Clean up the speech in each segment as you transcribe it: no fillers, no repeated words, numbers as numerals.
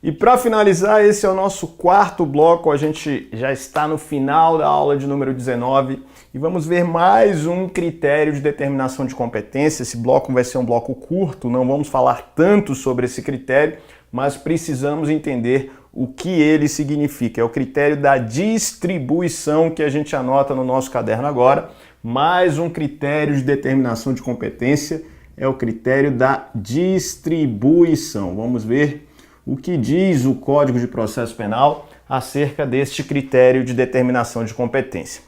E para finalizar, esse é o nosso quarto bloco, a gente já está no final da aula de número 19 e vamos ver mais um critério de determinação de competência. Esse bloco vai ser um bloco curto, não vamos falar tanto sobre esse critério, mas precisamos entender o que ele significa. É o critério da distribuição que a gente anota no nosso caderno agora. Mais um critério de determinação de competência é o critério da distribuição. Vamos ver o que diz o Código de Processo Penal acerca deste critério de determinação de competência.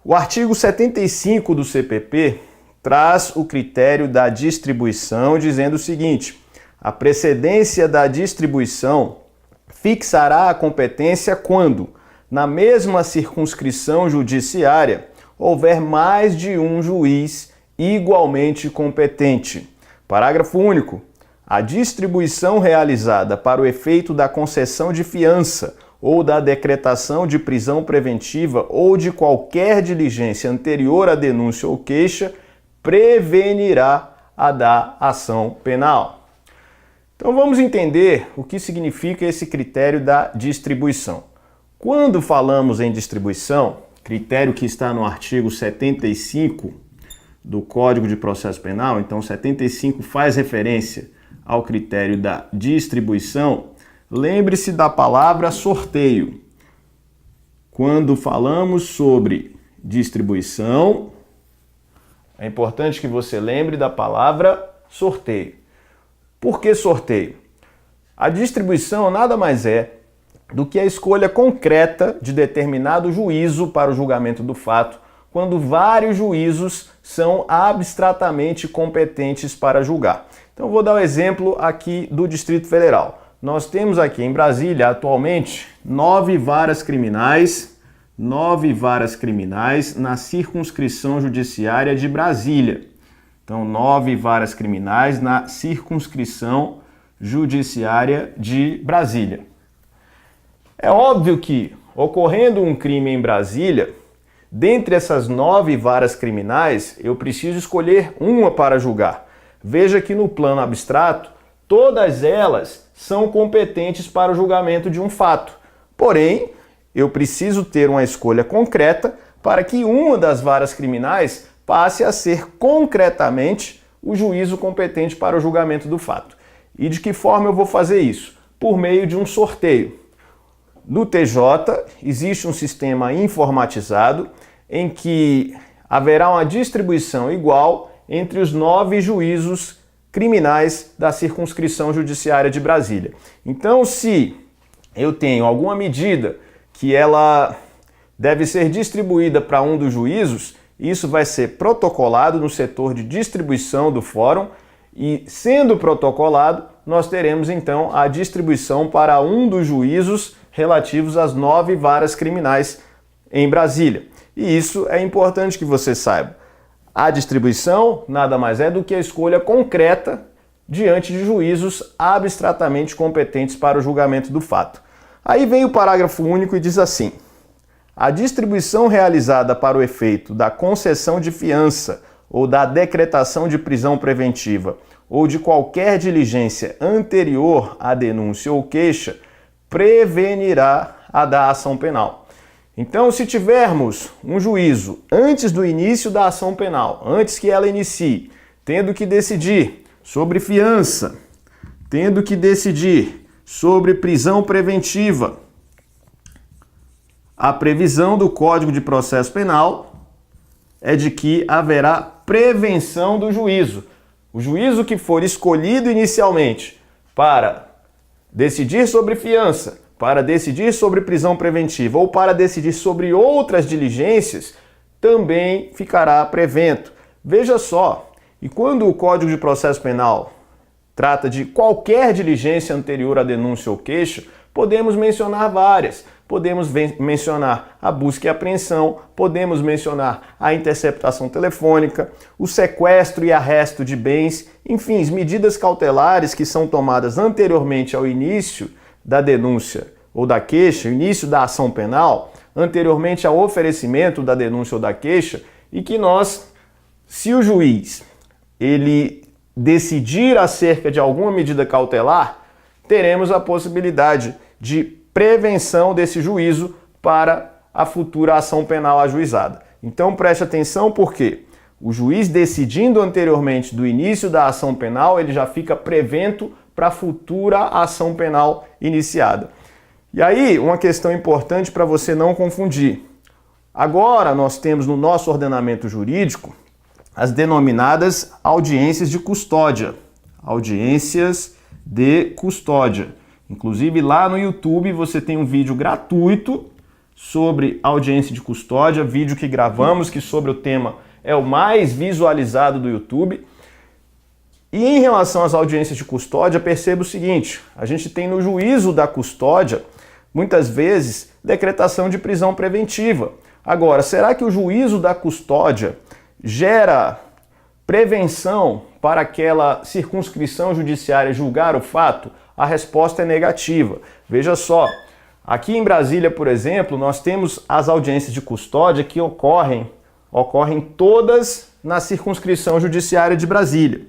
O artigo 75 do CPP traz o critério da distribuição, dizendo o seguinte: a precedência da distribuição fixará a competência quando, na mesma circunscrição judiciária, houver mais de um juiz igualmente competente. Parágrafo único. A distribuição realizada para o efeito da concessão de fiança ou da decretação de prisão preventiva ou de qualquer diligência anterior à denúncia ou queixa prevenirá a da ação penal. Então vamos entender o que significa esse critério da distribuição. Quando falamos em distribuição, critério que está no artigo 75 do Código de Processo Penal, então 75 faz referência ao critério da distribuição, lembre-se da palavra sorteio. Quando falamos sobre distribuição, é importante que você lembre da palavra sorteio. Por que sorteio? A distribuição nada mais é do que a escolha concreta de determinado juízo para o julgamento do fato, quando vários juízos são abstratamente competentes para julgar. Então vou dar o exemplo aqui do Distrito Federal. Nós temos aqui em Brasília atualmente 9 varas criminais na circunscrição judiciária de Brasília. Então 9 varas criminais na circunscrição judiciária de Brasília. É óbvio que, ocorrendo um crime em Brasília, dentre essas 9 varas criminais, eu preciso escolher uma para julgar. Veja que no plano abstrato, todas elas são competentes para o julgamento de um fato. Porém, eu preciso ter uma escolha concreta para que uma das varas criminais passe a ser concretamente o juízo competente para o julgamento do fato. E de que forma eu vou fazer isso? Por meio de um sorteio. No TJ, existe um sistema informatizado em que haverá uma distribuição igual entre os 9 juízos criminais da circunscrição judiciária de Brasília. Então, se eu tenho alguma medida que ela deve ser distribuída para um dos juízos, isso vai ser protocolado no setor de distribuição do fórum e, sendo protocolado, nós teremos então a distribuição para um dos juízos relativos às 9 varas criminais em Brasília. E isso é importante que você saiba. A distribuição nada mais é do que a escolha concreta diante de juízos abstratamente competentes para o julgamento do fato. Aí vem o parágrafo único e diz assim: a distribuição realizada para o efeito da concessão de fiança ou da decretação de prisão preventiva ou de qualquer diligência anterior à denúncia ou queixa prevenirá a da ação penal. Então, se tivermos um juízo antes do início da ação penal, antes que ela inicie, tendo que decidir sobre fiança, tendo que decidir sobre prisão preventiva, a previsão do Código de Processo Penal é de que haverá prevenção do juízo. O juízo que for escolhido inicialmente para decidir sobre fiança, para decidir sobre prisão preventiva ou para decidir sobre outras diligências, também ficará prevento. Veja só, e quando o Código de Processo Penal trata de qualquer diligência anterior à denúncia ou queixa, podemos mencionar várias. Podemos mencionar a busca e apreensão, podemos mencionar a interceptação telefônica, o sequestro e arresto de bens, enfim, as medidas cautelares que são tomadas anteriormente ao início da denúncia ou da queixa, início da ação penal, anteriormente ao oferecimento da denúncia ou da queixa, e que nós, se o juiz ele decidir acerca de alguma medida cautelar, teremos a possibilidade de prevenção desse juízo para a futura ação penal ajuizada. Então preste atenção, porque o juiz decidindo anteriormente do início da ação penal, ele já fica prevento para a futura ação penal iniciada. E aí, uma questão importante para você não confundir. Agora nós temos no nosso ordenamento jurídico as denominadas audiências de custódia. Audiências de custódia. Inclusive lá no YouTube você tem um vídeo gratuito sobre audiência de custódia, vídeo que gravamos, que sobre o tema é o mais visualizado do YouTube. E em relação às audiências de custódia, perceba o seguinte, a gente tem no juízo da custódia, muitas vezes, decretação de prisão preventiva. Agora, será que o juízo da custódia gera prevenção para aquela circunscrição judiciária julgar o fato? A resposta é negativa. Veja só, aqui em Brasília, por exemplo, nós temos as audiências de custódia que ocorrem todas na circunscrição judiciária de Brasília.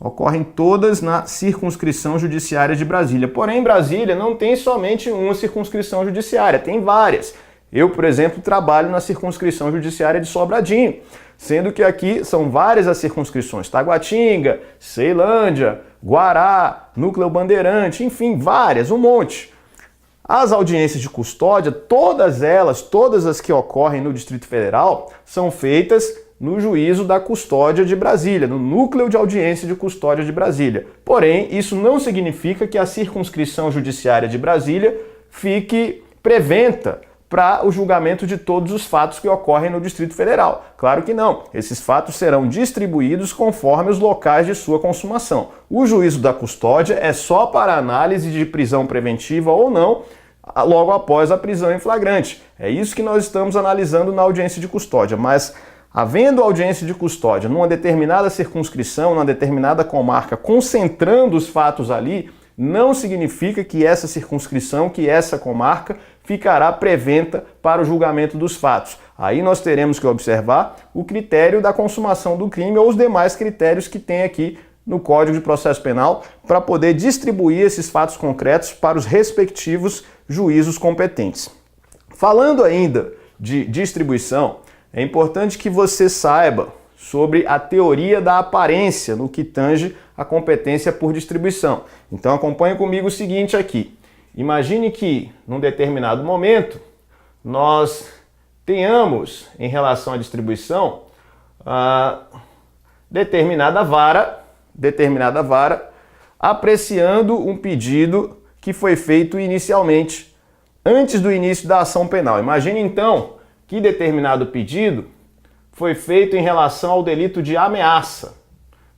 Ocorrem todas na circunscrição judiciária de Brasília. Porém, Brasília não tem somente uma circunscrição judiciária, tem várias. Eu, por exemplo, trabalho na circunscrição judiciária de Sobradinho, sendo que aqui são várias as circunscrições: Taguatinga, Ceilândia, Guará, Núcleo Bandeirante, enfim, várias, um monte. As audiências de custódia, todas elas, todas as que ocorrem no Distrito Federal, são feitas no juízo da custódia de Brasília, no núcleo de audiência de custódia de Brasília. Porém, isso não significa que a circunscrição judiciária de Brasília fique preventa para o julgamento de todos os fatos que ocorrem no Distrito Federal. Claro que não. Esses fatos serão distribuídos conforme os locais de sua consumação. O juízo da custódia é só para análise de prisão preventiva ou não, logo após a prisão em flagrante. É isso que nós estamos analisando na audiência de custódia. Mas, havendo audiência de custódia numa determinada circunscrição, numa determinada comarca, concentrando os fatos ali, não significa que essa circunscrição, que essa comarca, ficará preventa para o julgamento dos fatos. Aí nós teremos que observar o critério da consumação do crime ou os demais critérios que tem aqui no Código de Processo Penal para poder distribuir esses fatos concretos para os respectivos juízos competentes. Falando ainda de distribuição, é importante que você saiba sobre a teoria da aparência no que tange a competência por distribuição. Então acompanhe comigo o seguinte aqui. Imagine que, num determinado momento, nós tenhamos, em relação à distribuição, determinada vara apreciando um pedido que foi feito inicialmente, antes do início da ação penal. Imagine, então, que determinado pedido foi feito em relação ao delito de ameaça,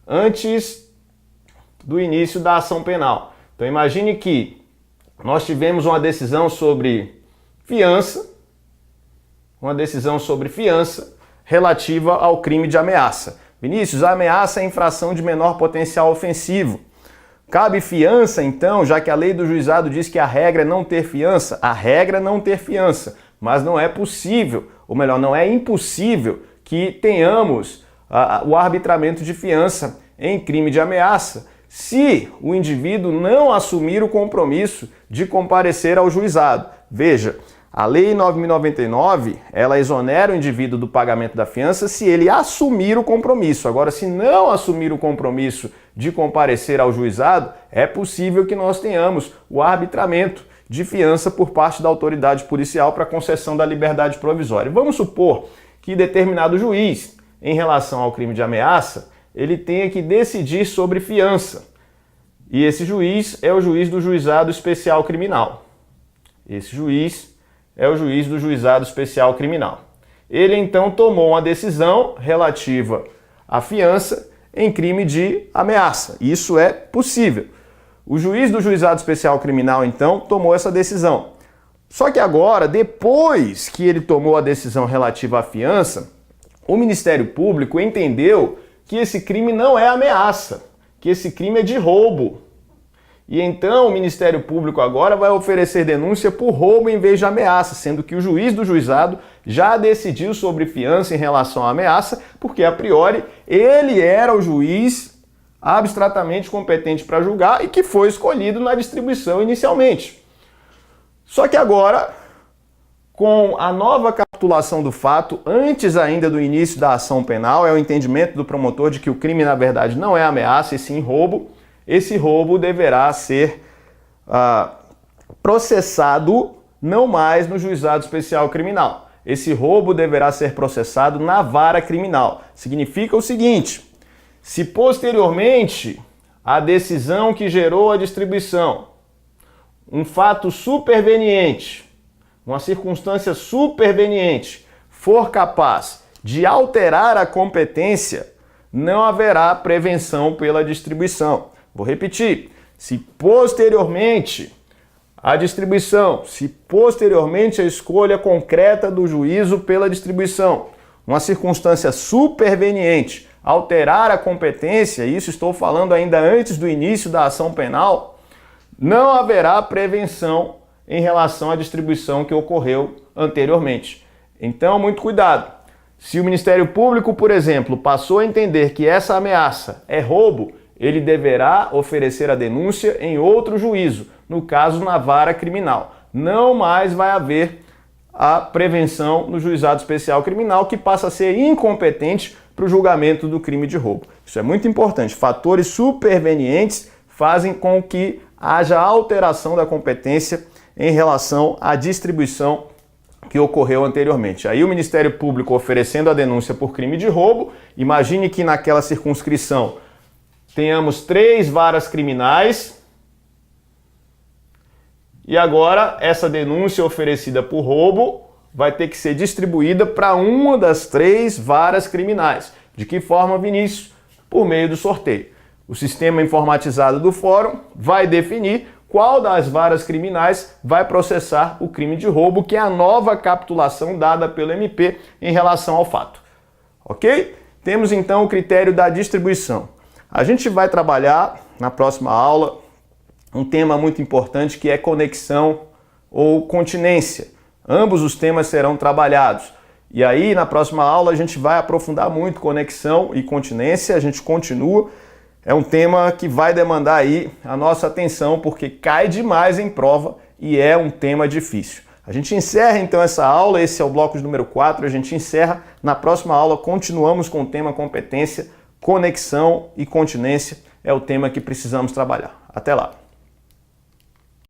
antes do início da ação penal. Então imagine que nós tivemos uma decisão sobre fiança, relativa ao crime de ameaça. Vinícius, a ameaça é infração de menor potencial ofensivo. Cabe fiança, então, já que a lei do juizado diz que a regra é não ter fiança? A regra é não ter fiança, mas não é possível, ou melhor, não é impossível que tenhamos o arbitramento de fiança em crime de ameaça, se o indivíduo não assumir o compromisso de comparecer ao juizado. Veja, a Lei 9.099, ela exonera o indivíduo do pagamento da fiança se ele assumir o compromisso. Agora, se não assumir o compromisso de comparecer ao juizado, é possível que nós tenhamos o arbitramento de fiança por parte da autoridade policial para concessão da liberdade provisória. Vamos supor que determinado juiz, em relação ao crime de ameaça, ele tenha que decidir sobre fiança. E esse juiz é o juiz do Juizado Especial Criminal. Esse juiz é o juiz do Juizado Especial Criminal. Ele então tomou uma decisão relativa à fiança em crime de ameaça. Isso é possível. O juiz do Juizado Especial Criminal então tomou essa decisão. Só que agora, depois que ele tomou a decisão relativa à fiança, o Ministério Público entendeu que esse crime não é ameaça, que esse crime é de roubo. E então o Ministério Público agora vai oferecer denúncia por roubo em vez de ameaça, sendo que o juiz do juizado já decidiu sobre fiança em relação à ameaça, porque a priori ele era o juiz abstratamente competente para julgar e que foi escolhido na distribuição inicialmente. Só que agora, com a nova capitulação do fato, antes ainda do início da ação penal, é o entendimento do promotor de que o crime, na verdade, não é ameaça e sim roubo, esse roubo deverá ser processado não mais no juizado especial criminal. Esse roubo deverá ser processado na vara criminal. Significa o seguinte: se posteriormente a decisão que gerou a distribuição, um fato superveniente, uma circunstância superveniente, for capaz de alterar a competência, não haverá prevenção pela distribuição. Vou repetir: se posteriormente a distribuição, se posteriormente a escolha concreta do juízo pela distribuição, uma circunstância superveniente, alterar a competência, isso estou falando ainda antes do início da ação penal, não haverá prevenção em relação à distribuição que ocorreu anteriormente. Então, muito cuidado. Se o Ministério Público, por exemplo, passou a entender que essa ameaça é roubo, ele deverá oferecer a denúncia em outro juízo, no caso na vara criminal. Não mais vai haver a prevenção no juizado especial criminal, que passa a ser incompetente para o julgamento do crime de roubo. Isso é muito importante. Fatores supervenientes fazem com que haja alteração da competência em relação à distribuição que ocorreu anteriormente. Aí o Ministério Público oferecendo a denúncia por crime de roubo, imagine que naquela circunscrição tenhamos 3 varas criminais e agora essa denúncia oferecida por roubo vai ter que ser distribuída para uma das 3 varas criminais. De que forma, Vinícius? Por meio do sorteio. O sistema informatizado do fórum vai definir qual das varas criminais vai processar o crime de roubo, que é a nova capitulação dada pelo MP em relação ao fato. Ok? Temos então o critério da distribuição. A gente vai trabalhar na próxima aula um tema muito importante que é conexão ou continência. Ambos os temas serão trabalhados. E aí, na próxima aula, a gente vai aprofundar muito conexão e continência. A gente continua. É um tema que vai demandar aí a nossa atenção, porque cai demais em prova e é um tema difícil. A gente encerra então essa aula, esse é o bloco de número 4, a gente encerra. Na próxima aula continuamos com o tema competência, conexão e continência, é o tema que precisamos trabalhar. Até lá!